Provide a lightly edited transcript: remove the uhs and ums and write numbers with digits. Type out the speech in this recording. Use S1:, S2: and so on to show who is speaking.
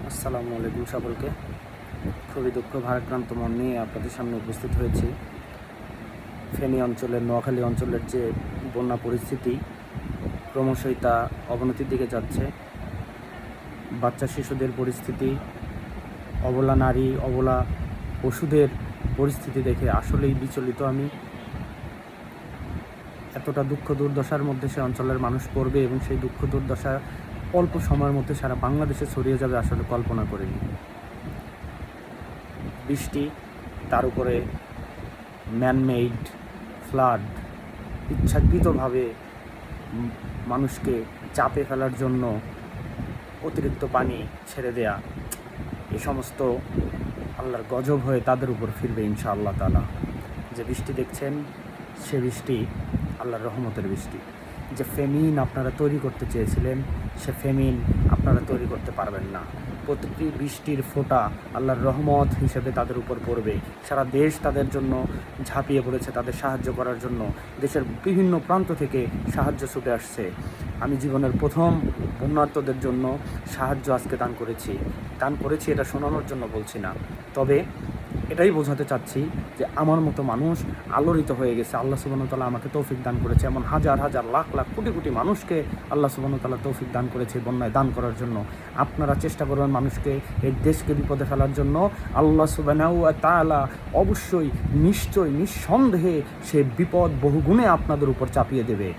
S1: আসসালামু আলাইকুম সকলকে। খুবই দুঃখ ভারাক্রান্ত মন নিয়ে আপনাদের সামনে উপস্থিত হয়েছি। ফেনী অঞ্চলের, নোয়াখালী অঞ্চলের যে বন্যা পরিস্থিতি ক্রমশই তা অবনতির দিকে যাচ্ছে। বাচ্চা শিশুদের পরিস্থিতি, অবলা নারী, অবলা পশুদের পরিস্থিতি দেখে আসলেই বিচলিত আমি। এতটা দুঃখ দুর্দশার মধ্যে সে অঞ্চলের মানুষ পড়বে এবং সেই দুঃখ দুর্দশা অল্প সময়ের মধ্যে সারা বাংলাদেশে ছড়িয়ে যাবে আসলে কল্পনা করিনি। বৃষ্টি, তার উপরে ম্যানমেইড ফ্লাড, ইচ্ছাকৃতভাবে মানুষকে চাপে ফেলার জন্য অতিরিক্ত পানি ছেড়ে দেয়া, এ সমস্ত আল্লাহর গজব হয়ে তাদের উপর ফিরবে ইনশাআল্লাহ তাআলা। যে বৃষ্টি দেখছেন সে বৃষ্টি আল্লাহর রহমতের বৃষ্টি। যে ফেমিন আপনারা তৈরি করতে চেয়েছিলেন সে ফেমিন আপনারা তৈরি করতে পারবেন না। প্রতিটি বৃষ্টির ফোঁটা আল্লাহর রহমত হিসেবে তাদের উপর পড়বে। সারা দেশ তাদের জন্য ঝাঁপিয়ে পড়েছে, তাদের সাহায্য করার জন্য। দেশের বিভিন্ন প্রান্ত থেকে সাহায্য ছুটে আসছে। আমি জীবনের প্রথম বন্যার্তদের জন্য সাহায্য আজকে দান করেছি এটা শোনানোর জন্য বলছি না, তবে এটাই বোঝাতে চাচ্ছি যে আমার মতো মানুষ আলোড়িত হয়ে গেছে। আল্লাহ সুবহানাহু ওয়া তাআলা আমাকে তৌফিক দান করেছে, এমন হাজার হাজার লাখ লাখ কোটি কোটি মানুষকে আল্লাহ সুবহানাহু ওয়া তাআলা তৌফিক দান করেছে বন্যায় দান করার জন্য। আপনারা চেষ্টা করবেন মানুষকে, এই দেশকে বিপদে ফেলার জন্য। আল্লাহ সুবহানাহু ওয়া তাআলা অবশ্যই, নিশ্চয়ই, নিঃসন্দেহে সে বিপদ বহুগুণে আপনাদের উপর চাপিয়ে দেবে।